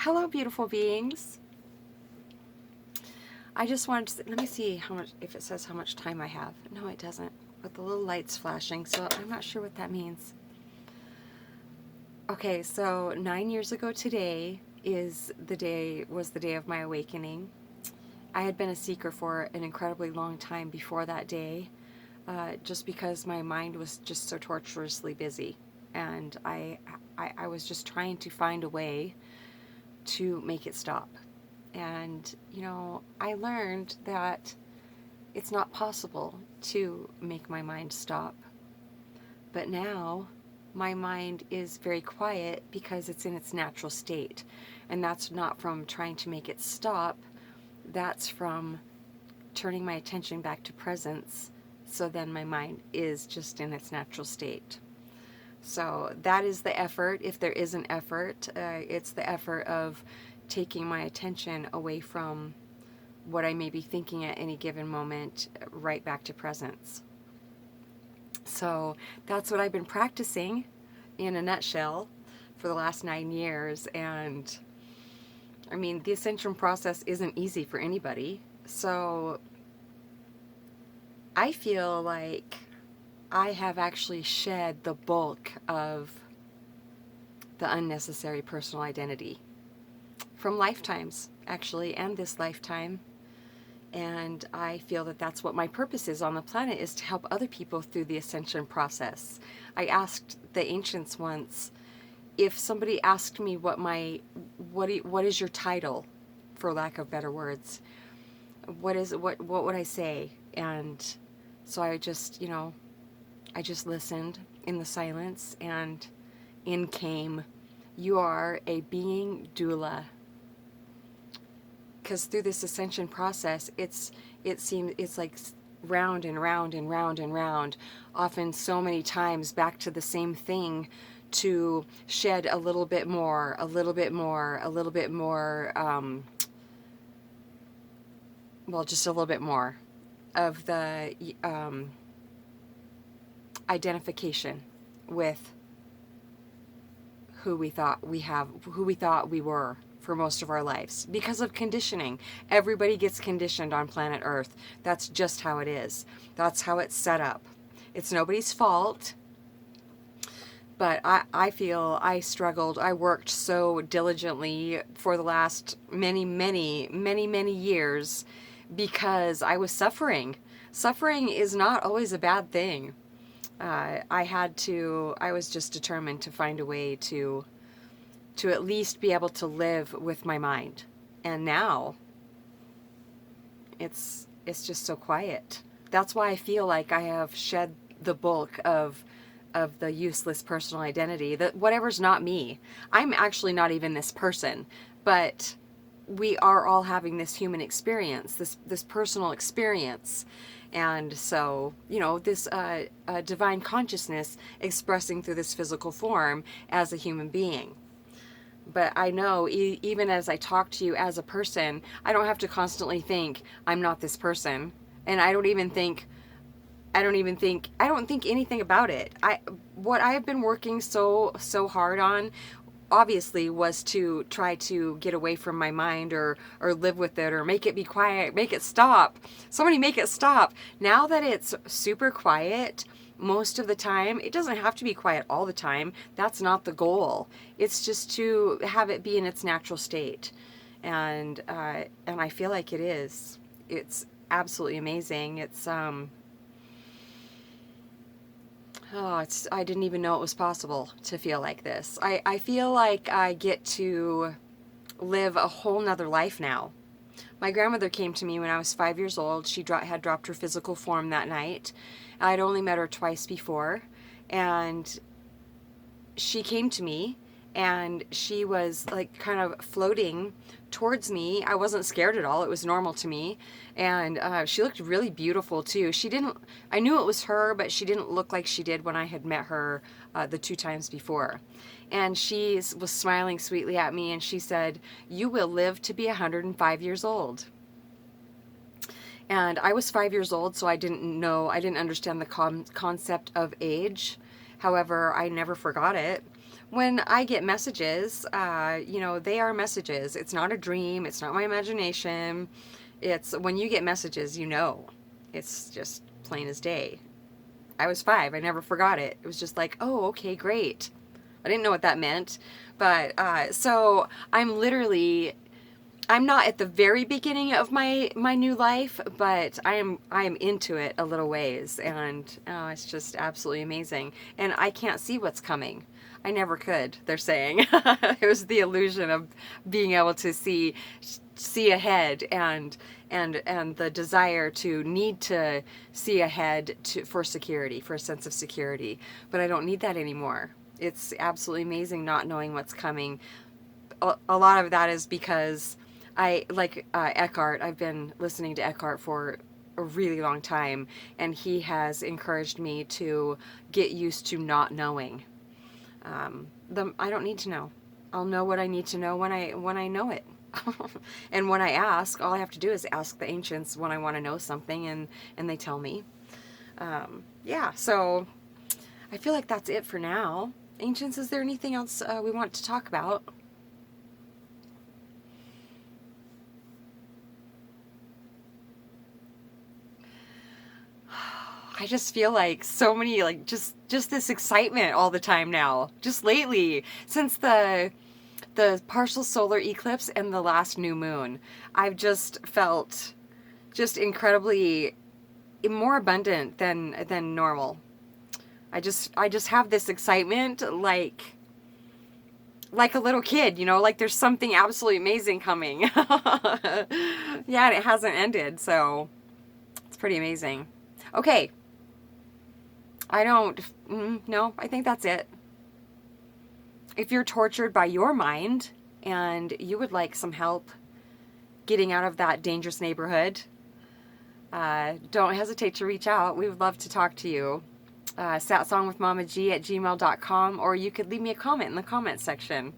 Hello, beautiful beings. I just wanted to, let me see how much, if it says how much time I have. No, it doesn't, but the little light's flashing, so I'm not sure what that means. Okay, so 9 years ago today was the day of my awakening. I had been a seeker for an incredibly long time before that day, just because my mind was just so torturously busy, and I was just trying to find a way to make it stop. And, I learned that it's not possible to make my mind stop. But now my mind is very quiet because it's in its natural state. And that's not from trying to make it stop, that's from turning my attention back to presence. So then my mind is just in its natural state. So that is the effort. If there is an effort, it's the effort of taking my attention away from what I may be thinking at any given moment, right back to presence. So that's what I've been practicing in a nutshell for the last 9 years. And I mean, the ascension process isn't easy for anybody. So I feel like I have actually shed the bulk of the unnecessary personal identity from lifetimes, actually, and this lifetime. And I feel that that's what my purpose is on the planet, is to help other people through the ascension process. I asked the ancients once, if somebody asked me what is your title, for lack of better words, what would I say? And so I just listened in the silence, and in came, you are a being doula. Because through this ascension process, it's like round and round and round and round, often so many times back to the same thing, to shed a little bit more, a little bit more, a little bit more, just a little bit more of the identification with who we thought we were for most of our lives, because of conditioning. Everybody gets conditioned on planet Earth. That's just how it is. That's how it's set up. It's nobody's fault. But I feel I struggled. I worked so diligently for the last many, many, many, many years because I was suffering. Suffering is not always a bad thing. I was just determined to find a way to at least be able to live with my mind. And now it's just so quiet. That's why I feel like I have shed the bulk of the useless personal identity, that whatever's not me. I'm actually not even this person, but we are all having this human experience, this personal experience. And so, this divine consciousness expressing through this physical form as a human being. But I know, even as I talk to you as a person, I don't have to constantly think, I'm not this person. And I don't think anything about it. What I have been working so hard on, obviously, was to try to get away from my mind, or live with it, or make it be quiet, make it stop. Somebody make it stop. Now that it's super quiet most of the time, it doesn't have to be quiet all the time. That's not the goal. It's just to have it be in its natural state. And I feel like it is. It's absolutely amazing. I didn't even know it was possible to feel like this. I feel like I get to live a whole nother life now. My grandmother came to me when I was 5 years old. She had dropped her physical form that night. I'd only met her twice before. And she came to me, and she was like kind of floating towards me. I wasn't scared at all. It was normal to me. And she looked really beautiful too. I knew it was her, but she didn't look like she did when I had met her the 2 times before. And she was smiling sweetly at me, and she said, "You will live to be 105 years old." And I was 5 years old, so I didn't understand the concept of age. However, I never forgot it. when I get messages, they are messages. It's not a dream. It's not my imagination. It's when you get messages, it's just plain as day. I was 5. I never forgot it. It was just like, oh, okay, great. I didn't know what that meant. But so I'm not at the very beginning of my new life, but I am into it a little ways, and it's just absolutely amazing. And I can't see what's coming. I never could. They're saying it was the illusion of being able to see ahead, and the desire to need to see ahead for security, for a sense of security. But I don't need that anymore. It's absolutely amazing not knowing what's coming. A lot of that is because I like Eckhart. I've been listening to Eckhart for a really long time, and he has encouraged me to get used to not knowing. I don't need to know. I'll know what I need to know when I know it. And when I ask, all I have to do is ask the ancients when I want to know something, and they tell me. Yeah, so I feel like that's it for now. Ancients, is there anything else we want to talk about? I just feel like so many, like, just this excitement all the time now. Just lately, since the partial solar eclipse and the last new moon, I've just felt just incredibly more abundant than normal. I just have this excitement like a little kid, like there's something absolutely amazing coming. Yeah, and it hasn't ended, so it's pretty amazing. Okay, I don't, no, I think that's it. If you're tortured by your mind and you would like some help getting out of that dangerous neighborhood, don't hesitate to reach out. We would love to talk to you. Satsongwithmamag@gmail.com, or you could leave me a comment in the comment section.